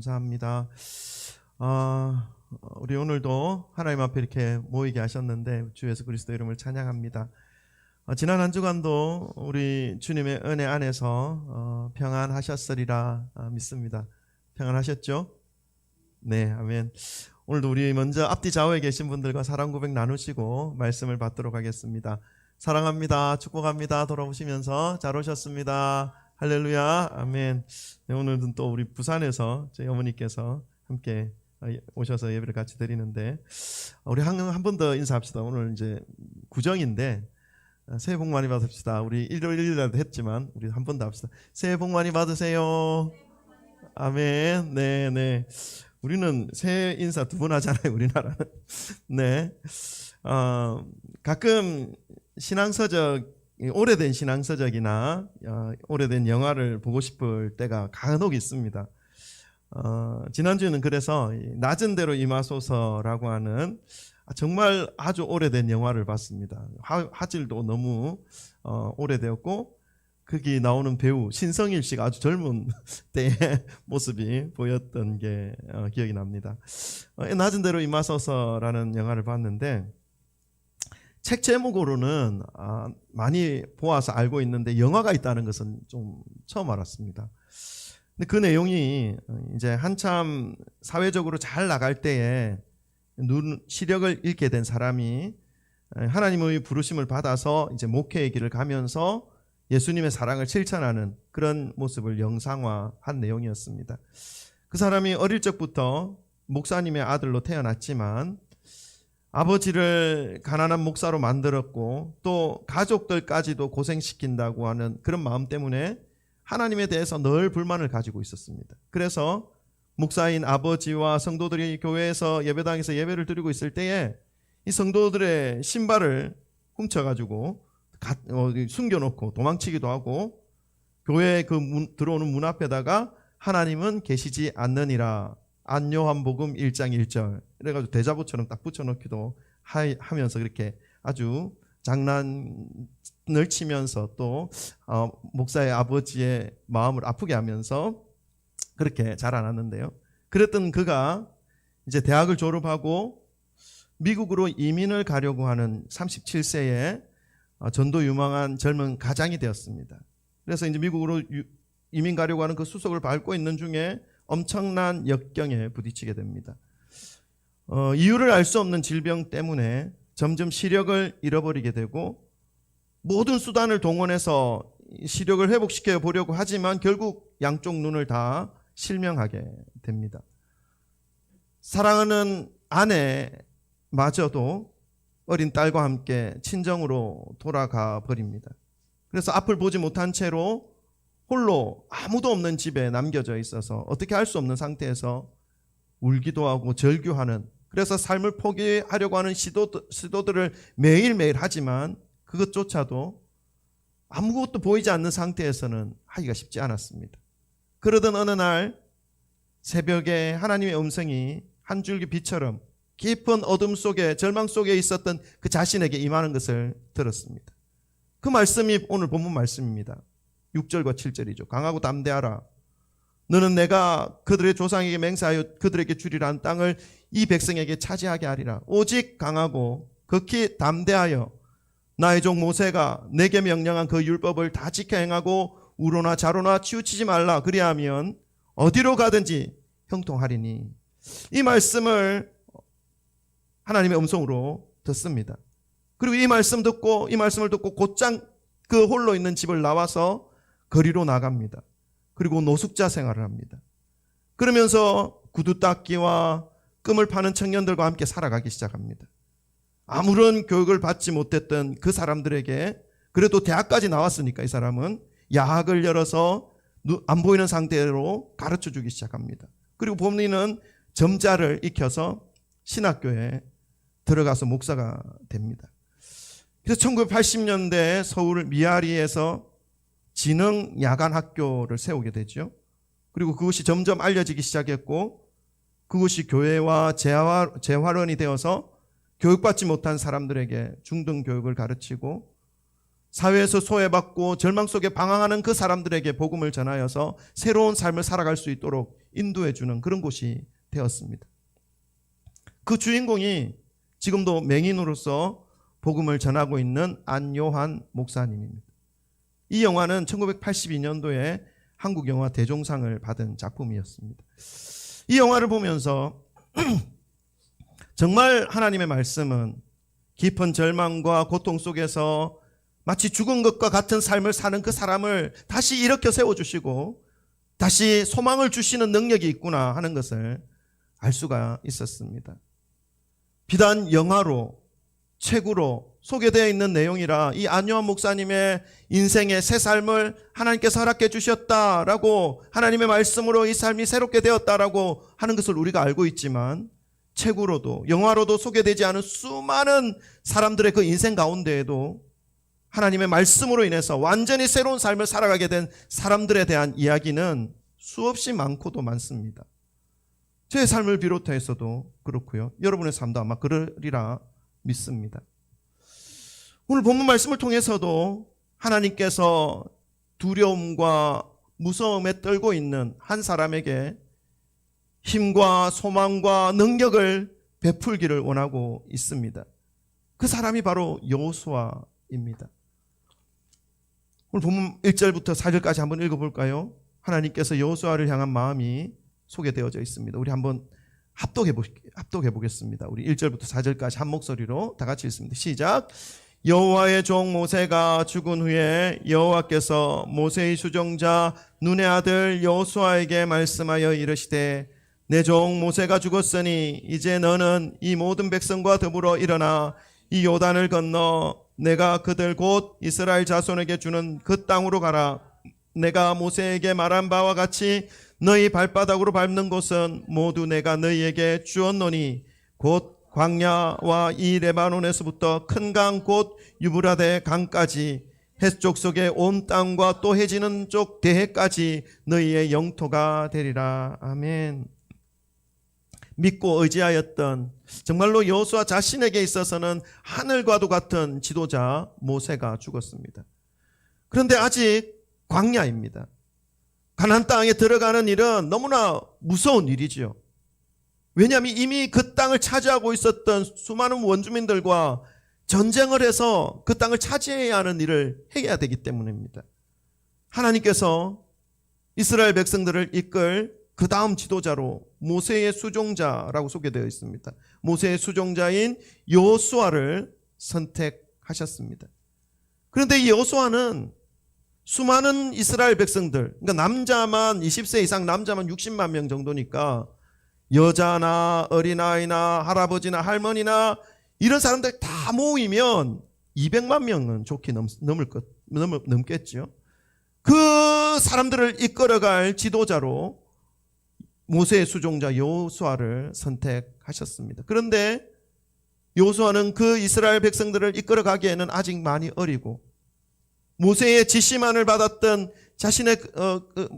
감사합니다. 우리 오늘도 하나님 앞에 이렇게 모이게 하셨는데 주 예수 그리스도 이름을 찬양합니다. 지난 한 주간도 우리 주님의 은혜 안에서 평안하셨으리라 믿습니다. 평안하셨죠? 네, 아멘. 오늘도 우리 먼저 앞뒤 좌우에 계신 분들과 사랑 고백 나누시고 말씀을 받도록 하겠습니다. 사랑합니다. 축복합니다. 돌아오시면서 잘 오셨습니다. 할렐루야. 아멘. 네, 오늘은 또 우리 부산에서 저희 어머니께서 함께 오셔서 예배를 같이 드리는데 우리 한 번 더 인사합시다. 오늘 이제 구정인데 새해 복 많이 받읍시다. 우리 일요일 1일날도 했지만 우리 한 번 더 합시다. 새해 복 많이 받으세요. 아멘. 네. 우리는 새해 인사 두 번 하잖아요. 우리나라는. 네. 가끔 오래된 신앙서적이나 오래된 영화를 보고 싶을 때가 간혹 있습니다. 지난주에는 그래서 낮은 대로 임하소서라고 하는 정말 아주 오래된 영화를 봤습니다. 화질도 너무 오래되었고 거기 나오는 배우 신성일 씨가 아주 젊은 때의 모습이 보였던 게 기억이 납니다. 낮은 대로 임하소서라는 영화를 봤는데 책 제목으로는 많이 보아서 알고 있는데 영화가 있다는 것은 좀 처음 알았습니다. 근데 그 내용이 이제 한참 사회적으로 잘 나갈 때에 시력을 잃게 된 사람이 하나님의 부르심을 받아서 이제 목회의 길을 가면서 예수님의 사랑을 실천하는 그런 모습을 영상화한 내용이었습니다. 그 사람이 어릴 적부터 목사님의 아들로 태어났지만 아버지를 가난한 목사로 만들었고 또 가족들까지도 고생시킨다고 하는 그런 마음 때문에 하나님에 대해서 늘 불만을 가지고 있었습니다. 그래서 목사인 아버지와 성도들이 교회에서 예배당에서 예배를 드리고 있을 때에 이 성도들의 신발을 훔쳐가지고 숨겨놓고 도망치기도 하고 교회 들어오는 문 앞에다가 하나님은 계시지 않느니라 안요한복음 1장 1절 그래가지고 대자보처럼 딱 붙여놓기도 하면서 그렇게 아주 장난을 치면서 또 목사의 아버지의 마음을 아프게 하면서 그렇게 자라났는데요. 그랬던 그가 이제 대학을 졸업하고 미국으로 이민을 가려고 하는 37세에 전도 유망한 젊은 가장이 되었습니다. 그래서 이제 미국으로 이민 가려고 하는 그 수속을 밟고 있는 중에 엄청난 역경에 부딪히게 됩니다. 이유를 알 수 없는 질병 때문에 점점 시력을 잃어버리게 되고 모든 수단을 동원해서 시력을 회복시켜 보려고 하지만 결국 양쪽 눈을 다 실명하게 됩니다. 사랑하는 아내마저도 어린 딸과 함께 친정으로 돌아가 버립니다. 그래서 앞을 보지 못한 채로 홀로 아무도 없는 집에 남겨져 있어서 어떻게 할 수 없는 상태에서 울기도 하고 절규하는 그래서 삶을 포기하려고 하는 시도들을 매일매일 하지만 그것조차도 아무것도 보이지 않는 상태에서는 하기가 쉽지 않았습니다. 그러던 어느 날 새벽에 하나님의 음성이 한 줄기 빛처럼 깊은 어둠 속에 절망 속에 있었던 그 자신에게 임하는 것을 들었습니다. 그 말씀이 오늘 본문 말씀입니다. 6절과 7절이죠. 강하고 담대하라. 너는 내가 그들의 조상에게 맹세하여 그들에게 주리라는 땅을 이 백성에게 차지하게 하리라. 오직 강하고 극히 담대하여 나의 종 모세가 내게 명령한 그 율법을 다 지켜 행하고 우로나 좌로나 치우치지 말라. 그리하면 어디로 가든지 형통하리니. 이 말씀을 하나님의 음성으로 듣습니다. 그리고 이 말씀을 듣고 곧장 그 홀로 있는 집을 나와서 거리로 나갑니다. 그리고 노숙자 생활을 합니다. 그러면서 구두 닦기와 끔을 파는 청년들과 함께 살아가기 시작합니다. 아무런 교육을 받지 못했던 그 사람들에게 그래도 대학까지 나왔으니까 이 사람은 야학을 열어서 안 보이는 상태로 가르쳐주기 시작합니다. 그리고 본인은 점자를 익혀서 신학교에 들어가서 목사가 됩니다. 그래서 1980년대에 서울 미아리에서 지능 야간 학교를 세우게 되죠. 그리고 그것이 점점 알려지기 시작했고 그것이 교회와 재활원이 되어서 교육받지 못한 사람들에게 중등 교육을 가르치고 사회에서 소외받고 절망 속에 방황하는 그 사람들에게 복음을 전하여서 새로운 삶을 살아갈 수 있도록 인도해 주는 그런 곳이 되었습니다. 그 주인공이 지금도 맹인으로서 복음을 전하고 있는 안요한 목사님입니다. 이 영화는 1982년도에 한국 영화 대종상을 받은 작품이었습니다. 이 영화를 보면서 정말 하나님의 말씀은 깊은 절망과 고통 속에서 마치 죽은 것과 같은 삶을 사는 그 사람을 다시 일으켜 세워주시고 다시 소망을 주시는 능력이 있구나 하는 것을 알 수가 있었습니다. 비단 영화로 책으로 소개되어 있는 내용이라 이 안요한 목사님의 인생의 새 삶을 하나님께서 허락해 주셨다라고 하나님의 말씀으로 이 삶이 새롭게 되었다라고 하는 것을 우리가 알고 있지만 책으로도 영화로도 소개되지 않은 수많은 사람들의 그 인생 가운데에도 하나님의 말씀으로 인해서 완전히 새로운 삶을 살아가게 된 사람들에 대한 이야기는 수없이 많고도 많습니다. 제 삶을 비롯해서도 그렇고요. 여러분의 삶도 아마 그러리라 믿습니다. 오늘 본문 말씀을 통해서도 하나님께서 두려움과 무서움에 떨고 있는 한 사람에게 힘과 소망과 능력을 베풀기를 원하고 있습니다. 그 사람이 바로 여호수아입니다. 오늘 본문 1절부터 4절까지 한번 읽어볼까요? 하나님께서 여호수아를 향한 마음이 소개되어져 있습니다. 우리 한번 합독해 보겠습니다. 우리 1절부터 4절까지 한 목소리로 다 같이 읽습니다. 시작. 여호와의 종 모세가 죽은 후에 여호와께서 모세의 수종자 눈의 아들 여호수아에게 말씀하여 이르시되 내 종 모세가 죽었으니 이제 너는 이 모든 백성과 더불어 일어나 이 요단을 건너 내가 그들 곧 이스라엘 자손에게 주는 그 땅으로 가라. 내가 모세에게 말한 바와 같이 너희 발바닥으로 밟는 곳은 모두 내가 너희에게 주었노니 곧 광야와 이 레바논에서부터 큰 강 곧 유브라데 강까지 해쪽 속의 온 땅과 또 해지는 쪽 대해까지 너희의 영토가 되리라. 아멘. 믿고 의지하였던 정말로 여호수아 자신에게 있어서는 하늘과도 같은 지도자 모세가 죽었습니다. 그런데 아직 광야입니다. 가나안 땅에 들어가는 일은 너무나 무서운 일이지요. 왜냐하면 이미 그 땅을 차지하고 있었던 수많은 원주민들과 전쟁을 해서 그 땅을 차지해야 하는 일을 해야 되기 때문입니다. 하나님께서 이스라엘 백성들을 이끌 그 다음 지도자로 모세의 수종자라고 소개되어 있습니다. 모세의 수종자인 여호수아를 선택하셨습니다. 그런데 이 여호수아는 수많은 이스라엘 백성들, 그러니까 남자만 20세 이상 남자만 60만 명 정도니까 여자나 어린아이나 할아버지나 할머니나 이런 사람들 다 모이면 200만 명은 좋게 넘겠죠. 그 사람들을 이끌어갈 지도자로 모세의 수종자 여호수아를 선택하셨습니다. 그런데 여호수아는 그 이스라엘 백성들을 이끌어가기에는 아직 많이 어리고 모세의 지시만을 받았던 자신의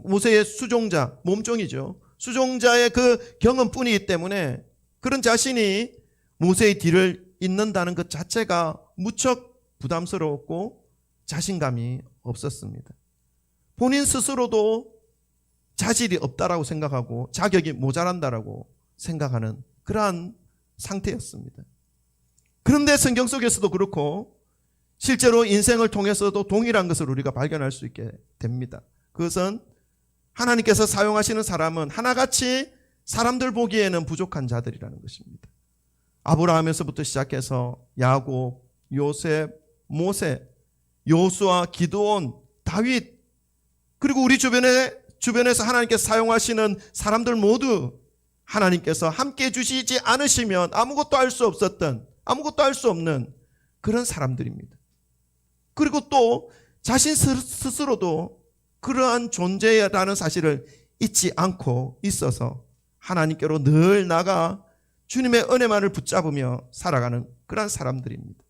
모세의 수종자, 몸종이죠. 수종자의 그 경험뿐이기 때문에 그런 자신이 모세의 뒤를 잇는다는 것 자체가 무척 부담스러웠고 자신감이 없었습니다. 본인 스스로도 자질이 없다라고 생각하고 자격이 모자란다라고 생각하는 그러한 상태였습니다. 그런데 성경 속에서도 그렇고 실제로 인생을 통해서도 동일한 것을 우리가 발견할 수 있게 됩니다. 그것은 하나님께서 사용하시는 사람은 하나같이 사람들 보기에는 부족한 자들이라는 것입니다. 아브라함에서부터 시작해서 야곱, 요셉, 모세, 여호수아, 기드온, 다윗, 그리고 우리 주변에서 하나님께서 사용하시는 사람들 모두 하나님께서 함께 주시지 않으시면 아무것도 할 수 없었던, 아무것도 할 수 없는 그런 사람들입니다. 그리고 또 자신 스스로도 그러한 존재라는 사실을 잊지 않고 있어서 하나님께로 늘 나가 주님의 은혜만을 붙잡으며 살아가는 그런 사람들입니다.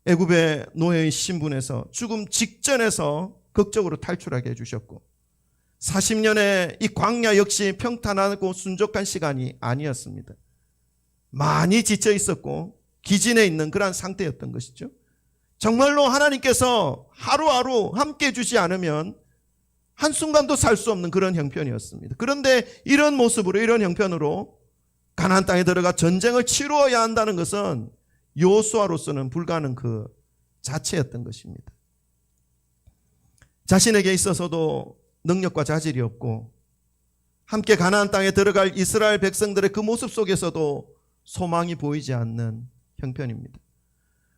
애굽의 노예의 신분에서 죽음 직전에서 극적으로 탈출하게 해주셨고 40년의 이 광야 역시 평탄하고 순적한 시간이 아니었습니다. 많이 지쳐 있었고 기진해 있는 그러한 상태였던 것이죠. 정말로 하나님께서 하루하루 함께 해주지 않으면 한순간도 살 수 없는 그런 형편이었습니다. 그런데 이런 모습으로, 이런 형편으로 가나안 땅에 들어가 전쟁을 치루어야 한다는 것은 여호수아로서는 불가능 그 자체였던 것입니다. 자신에게 있어서도 능력과 자질이 없고 함께 가나안 땅에 들어갈 이스라엘 백성들의 그 모습 속에서도 소망이 보이지 않는 형편입니다.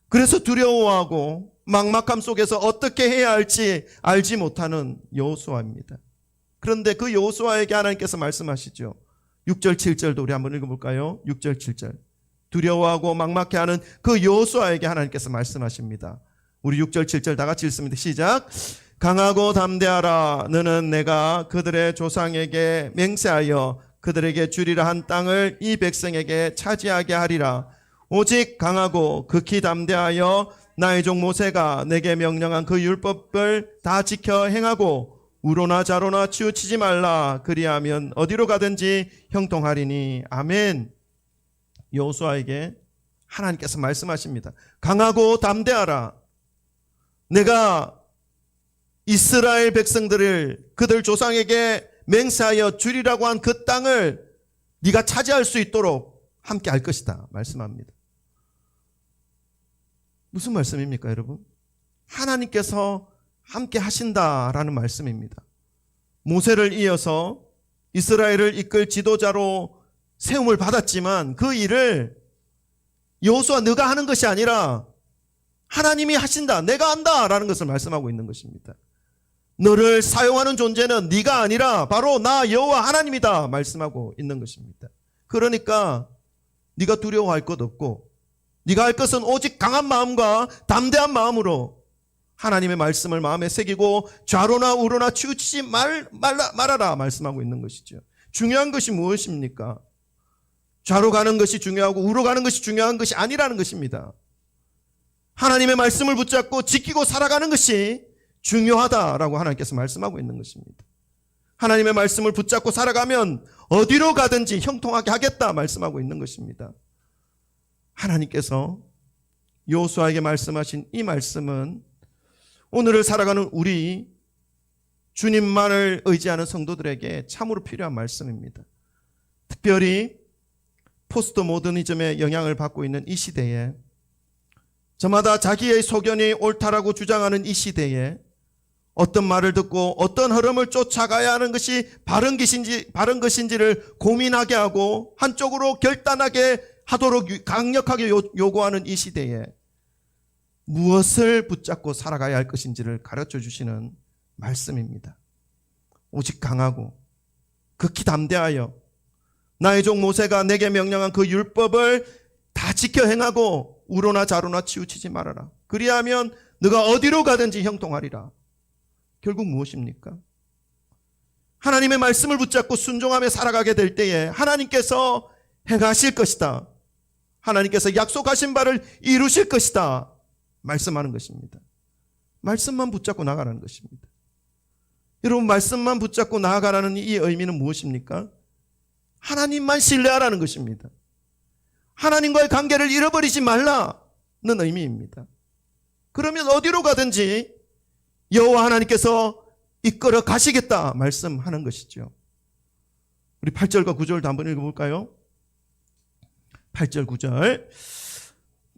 그래서 두려워하고 막막함 속에서 어떻게 해야 할지 알지 못하는 여호수아입니다. 그런데 그 여호수아에게 하나님께서 말씀하시죠. 6절 7절도 우리 한번 읽어볼까요? 6절 7절. 두려워하고 막막해하는 그 여호수아에게 하나님께서 말씀하십니다. 우리 6절 7절 다 같이 읽습니다. 시작. 강하고 담대하라. 너는 내가 그들의 조상에게 맹세하여 그들에게 주리라 한 땅을 이 백성에게 차지하게 하리라. 오직 강하고 극히 담대하여 나의 종 모세가 내게 명령한 그 율법을 다 지켜 행하고 우로나 좌로나 치우치지 말라. 그리하면 어디로 가든지 형통하리니. 아멘. 여호수아에게 하나님께서 말씀하십니다. 강하고 담대하라. 내가 이스라엘 백성들을 그들 조상에게 맹세하여 주리라고 한 그 땅을 네가 차지할 수 있도록 함께 할 것이다 말씀합니다. 무슨 말씀입니까, 여러분? 하나님께서 함께 하신다라는 말씀입니다. 모세를 이어서 이스라엘을 이끌 지도자로 세움을 받았지만 그 일을 여호수아 네가 하는 것이 아니라 하나님이 하신다, 내가 한다라는 것을 말씀하고 있는 것입니다. 너를 사용하는 존재는 네가 아니라 바로 나 여호와 하나님이다 말씀하고 있는 것입니다. 그러니까 네가 두려워할 것 없고 네가 할 것은 오직 강한 마음과 담대한 마음으로 하나님의 말씀을 마음에 새기고 좌로나 우로나 치우치지 말아라 말씀하고 있는 것이죠. 중요한 것이 무엇입니까? 좌로 가는 것이 중요하고 우로 가는 것이 중요한 것이 아니라는 것입니다. 하나님의 말씀을 붙잡고 지키고 살아가는 것이 중요하다라고 하나님께서 말씀하고 있는 것입니다. 하나님의 말씀을 붙잡고 살아가면 어디로 가든지 형통하게 하겠다 말씀하고 있는 것입니다. 하나님께서 여호수아에게 말씀하신 이 말씀은 오늘을 살아가는 우리 주님만을 의지하는 성도들에게 참으로 필요한 말씀입니다. 특별히 포스트 모더니즘의 영향을 받고 있는 이 시대에, 저마다 자기의 소견이 옳다라고 주장하는 이 시대에 어떤 말을 듣고 어떤 흐름을 쫓아가야 하는 것이 바른 것인지를 고민하게 하고 한쪽으로 결단하게 하도록 강력하게 요구하는 이 시대에 무엇을 붙잡고 살아가야 할 것인지를 가르쳐 주시는 말씀입니다. 오직 강하고 극히 담대하여 나의 종 모세가 내게 명령한 그 율법을 다 지켜 행하고 우로나 좌로나 치우치지 말아라. 그리하면 너가 어디로 가든지 형통하리라. 결국 무엇입니까? 하나님의 말씀을 붙잡고 순종하며 살아가게 될 때에 하나님께서 행하실 것이다. 하나님께서 약속하신 바를 이루실 것이다 말씀하는 것입니다. 말씀만 붙잡고 나가라는 것입니다. 여러분, 말씀만 붙잡고 나아가라는 이 의미는 무엇입니까? 하나님만 신뢰하라는 것입니다. 하나님과의 관계를 잃어버리지 말라는 의미입니다. 그러면 어디로 가든지 여호와 하나님께서 이끌어 가시겠다 말씀하는 것이죠. 우리 8절과 9절도 한번 읽어볼까요? 8절 9절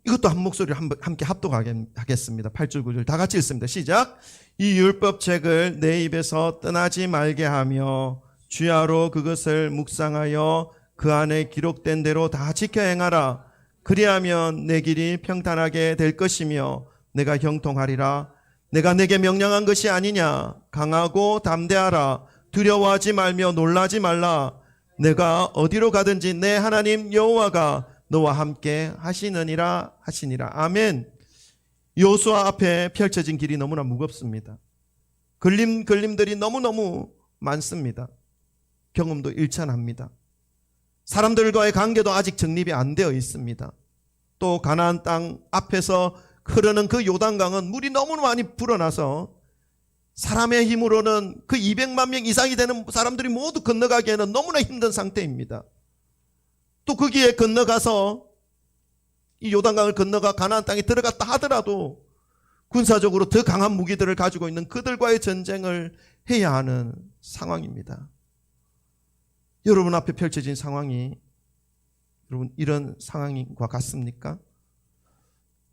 이것도 한 목소리로 함께 합독하겠습니다. 8절 9절 다 같이 읽습니다. 시작. 이 율법책을 내 입에서 떠나지 말게 하며 주야로 그것을 묵상하여 그 안에 기록된 대로 다 지켜 행하라. 그리하면 내 길이 평탄하게 될 것이며 내가 형통하리라. 내가 내게 명령한 것이 아니냐. 강하고 담대하라. 두려워하지 말며 놀라지 말라. 내가 어디로 가든지 내 하나님 여호와가 너와 함께 하시느니라 하시니라. 아멘. 여호수아 앞에 펼쳐진 길이 너무나 무겁습니다. 걸림들이 너무너무 많습니다. 경험도 일천합니다. 사람들과의 관계도 아직 정립이 안 되어 있습니다. 또 가나안 땅 앞에서 흐르는 그 요단강은 물이 너무 많이 불어나서 사람의 힘으로는 그 200만 명 이상이 되는 사람들이 모두 건너가기에는 너무나 힘든 상태입니다. 또 거기에 건너가서 이 요단강을 건너가 가나안 땅에 들어갔다 하더라도 군사적으로 더 강한 무기들을 가지고 있는 그들과의 전쟁을 해야 하는 상황입니다. 여러분 앞에 펼쳐진 상황이 여러분 이런 상황과 같습니까?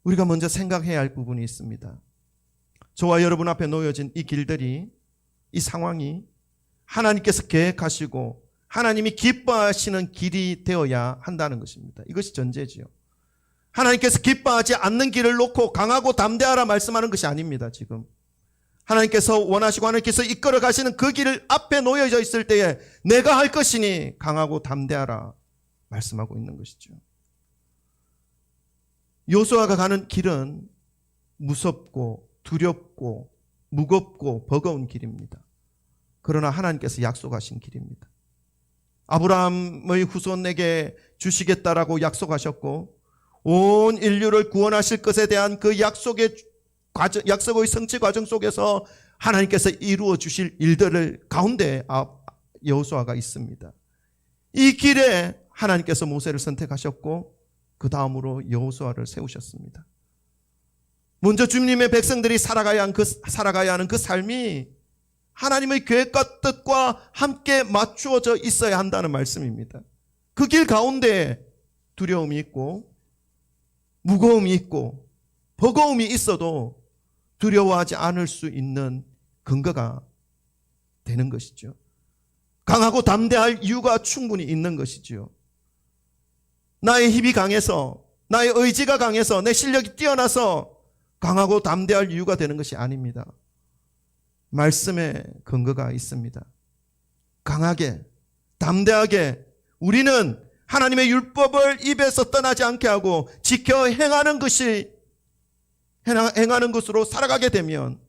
우리가 먼저 생각해야 할 부분이 있습니다. 저와 여러분 앞에 놓여진 이 길들이, 이 상황이 하나님께서 계획하시고 하나님이 기뻐하시는 길이 되어야 한다는 것입니다. 이것이 전제지요. 하나님께서 기뻐하지 않는 길을 놓고 강하고 담대하라 말씀하는 것이 아닙니다. 지금 하나님께서 원하시고 하나님께서 이끌어 가시는 그 길을 앞에 놓여져 있을 때에 내가 할 것이니 강하고 담대하라 말씀하고 있는 것이죠. 여호수아가 가는 길은 무섭고 두렵고 무겁고 버거운 길입니다. 그러나 하나님께서 약속하신 길입니다. 아브라함의 후손에게 주시겠다라고 약속하셨고 온 인류를 구원하실 것에 대한 그 약속의 성취 과정 속에서 하나님께서 이루어 주실 일들을 가운데 여호수아가 있습니다. 이 길에 하나님께서 모세를 선택하셨고 그 다음으로 여호수아를 세우셨습니다. 먼저 주님의 백성들이 살아가야 하는 그 삶이 하나님의 계획과 뜻과 함께 맞추어져 있어야 한다는 말씀입니다. 그 길 가운데 두려움이 있고 무거움이 있고 버거움이 있어도 두려워하지 않을 수 있는 근거가 되는 것이죠. 강하고 담대할 이유가 충분히 있는 것이지요. 나의 힘이 강해서, 나의 의지가 강해서, 내 실력이 뛰어나서 강하고 담대할 이유가 되는 것이 아닙니다. 말씀에 근거가 있습니다. 강하게, 담대하게 우리는 하나님의 율법을 입에서 떠나지 않게 하고 지켜 행하는 것으로 살아가게 되면,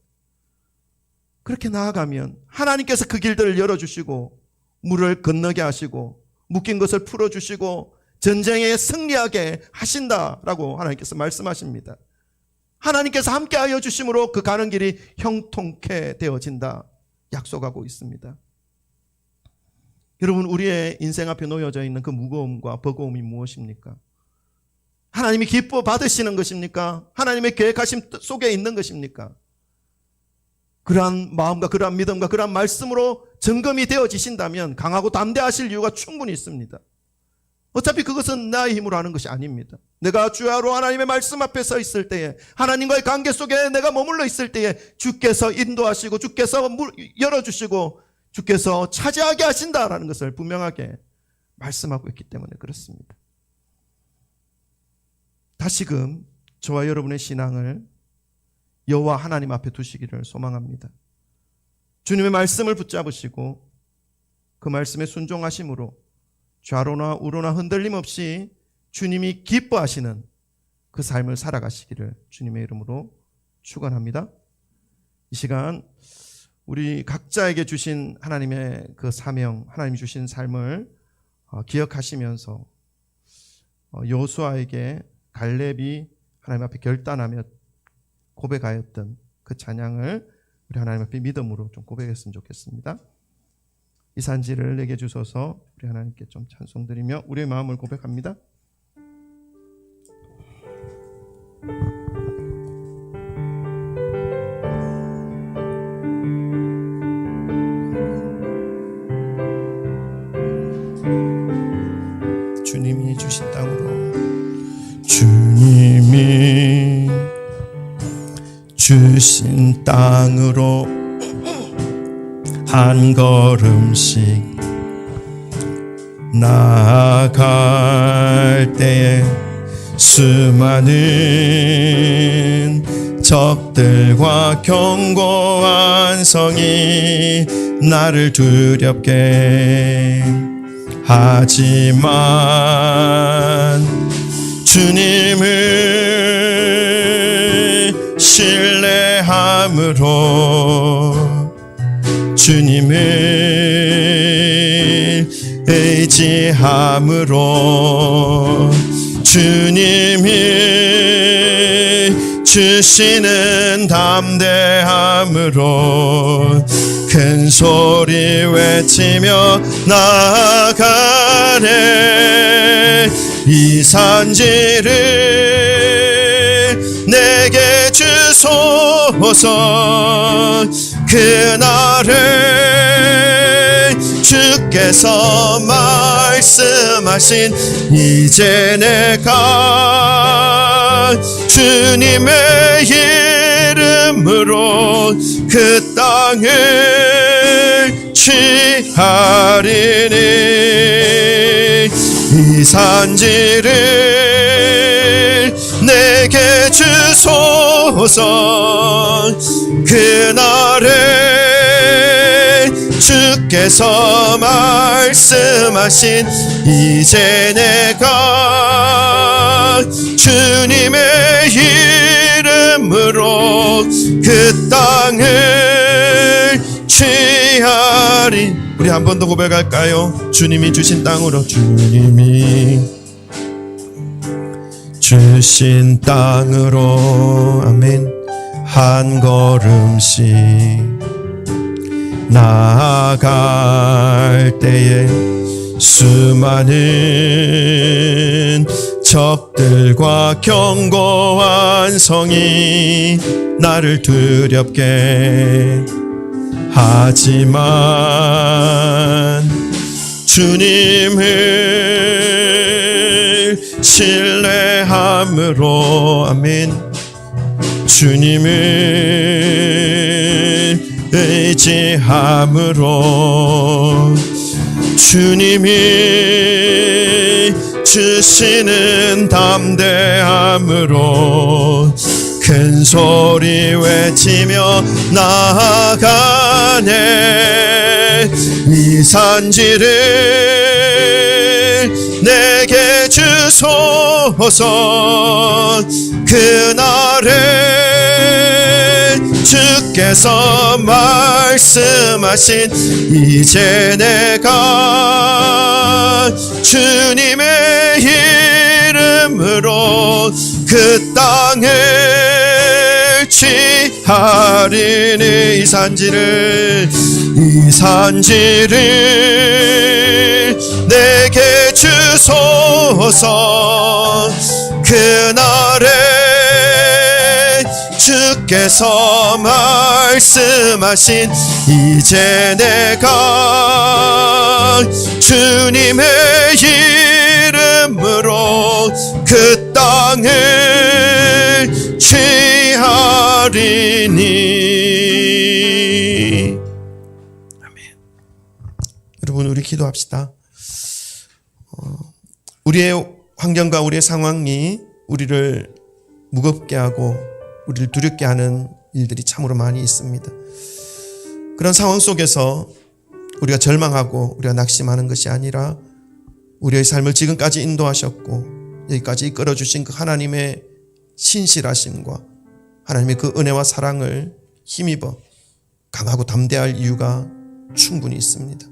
그렇게 나아가면 하나님께서 그 길들을 열어주시고 물을 건너게 하시고 묶인 것을 풀어주시고 전쟁에 승리하게 하신다라고 하나님께서 말씀하십니다. 하나님께서 함께하여 주심으로 그 가는 길이 형통케 되어진다 약속하고 있습니다. 여러분, 우리의 인생 앞에 놓여져 있는 그 무거움과 버거움이 무엇입니까? 하나님이 기뻐 받으시는 것입니까? 하나님의 계획하심 속에 있는 것입니까? 그러한 마음과 그러한 믿음과 그러한 말씀으로 점검이 되어지신다면 강하고 담대하실 이유가 충분히 있습니다. 어차피 그것은 나의 힘으로 하는 것이 아닙니다. 내가 주야로 하나님의 말씀 앞에 서 있을 때에, 하나님과의 관계 속에 내가 머물러 있을 때에 주께서 인도하시고 주께서 열어주시고 주께서 차지하게 하신다라는 것을 분명하게 말씀하고 있기 때문에 그렇습니다. 다시금 저와 여러분의 신앙을 여호와 하나님 앞에 두시기를 소망합니다. 주님의 말씀을 붙잡으시고 그 말씀에 순종하심으로 좌로나 우로나 흔들림 없이 주님이 기뻐하시는 그 삶을 살아가시기를 주님의 이름으로 축원합니다. 이 시간 우리 각자에게 주신 하나님의 그 사명, 하나님이 주신 삶을 기억하시면서 여호수아에게 갈렙이 하나님 앞에 결단하며 고백하였던 그 찬양을 우리 하나님 앞에 믿음으로 좀 고백했으면 좋겠습니다. 이 산지를 내게 주소서. 우리 하나님께 좀 찬송드리며 우리의 마음을 고백합니다. 주님이 주신 땅으로, 주님이 주신 땅으로 한 걸음씩 나아갈 때에 수많은 적들과 견고한 성이 나를 두렵게 하지만 주님을 신뢰함으로, 주님을 의지함으로, 주님이 주시는 담대함으로 큰 소리 외치며 나아가네. 이 산지를 내게 주소서. 그날에 주께서 말씀하신 이제 내가 주님의 이름으로 그 땅을 취하리니 이 산지를 내게 주소서 그날에 주께서 말씀하신 이제 내가 주님의 이름으로 그 땅을 취하리. 우리 한 번 더 고백할까요? 주님이 주신 땅으로, 주님이 주신 땅으로, 아멘. 한 걸음씩 나아갈 때에 수많은 적들과 견고한 성이 나를 두렵게 하지만 주님을 신뢰함으로, 아멘. 주님을 의지함으로 주님이 주시는 담대함으로 큰 소리 외치며 나아가네. 이 산지를 내게 주소서 그날에 주께서 말씀하신 이제 내가 주님의 이름으로 그 땅을 취하리니 이 산지를 내게 주소서 그날에 주께서 말씀하신 이제 내가 주님의 이름으로 그 땅을 취하리니. 아멘. 여러분, 우리 기도합시다. 우리의 환경과 우리의 상황이 우리를 무겁게 하고 우리를 두렵게 하는 일들이 참으로 많이 있습니다. 그런 상황 속에서 우리가 절망하고 우리가 낙심하는 것이 아니라 우리의 삶을 지금까지 인도하셨고 여기까지 이끌어주신 그 하나님의 신실하심과 하나님의 그 은혜와 사랑을 힘입어 강하고 담대할 이유가 충분히 있습니다.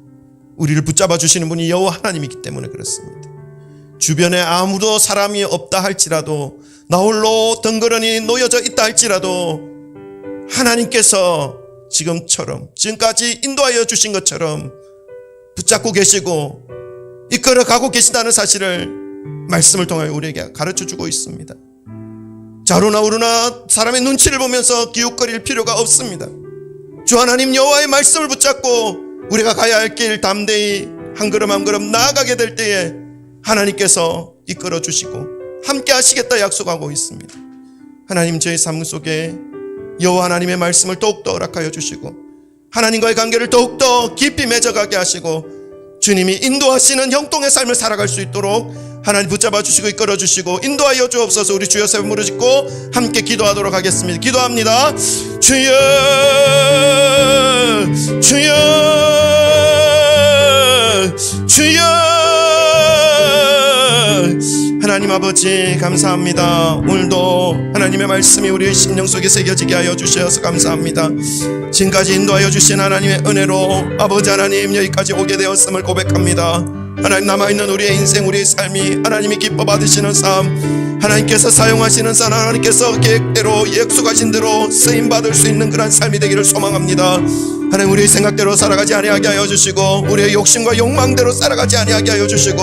우리를 붙잡아 주시는 분이 여호와 하나님이기 때문에 그렇습니다. 주변에 아무도 사람이 없다 할지라도 나 홀로 덩그러니 놓여져 있다 할지라도 하나님께서 지금까지 인도하여 주신 것처럼 붙잡고 계시고 이끌어가고 계시다는 사실을 말씀을 통하여 우리에게 가르쳐주고 있습니다. 좌로나 우로나 사람의 눈치를 보면서 기웃거릴 필요가 없습니다. 주 하나님 여호와의 말씀을 붙잡고 우리가 가야 할 길 담대히 한 걸음 한 걸음 나아가게 될 때에 하나님께서 이끌어 주시고 함께 하시겠다 약속하고 있습니다. 하나님, 저희 삶 속에 여호와 하나님의 말씀을 더욱더 허락하여 주시고 하나님과의 관계를 더욱더 깊이 맺어가게 하시고 주님이 인도하시는 형통의 삶을 살아갈 수 있도록 하나님 붙잡아 주시고 이끌어 주시고 인도하여 주옵소서. 우리 주여 세 번 무릎 짓고 함께 기도하도록 하겠습니다. 기도합니다. 주여, 주여, 주여. 하나님 아버지 감사합니다. 오늘도 하나님의 말씀이 우리의 심령 속에 새겨지게 하여 주셔서 감사합니다. 지금까지 인도하여 주신 하나님의 은혜로 아버지 하나님 여기까지 오게 되었음을 고백합니다. 하나님, 남아있는 우리의 인생, 우리의 삶이 하나님이 기뻐 받으시는 삶, 하나님께서 사용하시는 삶, 하나님께서 계획대로 약속하신 대로 쓰임받을 수 있는 그런 삶이 되기를 소망합니다. 하나님, 우리의 생각대로 살아가지 아니하게 하여 주시고 우리의 욕심과 욕망대로 살아가지 아니하게 하여 주시고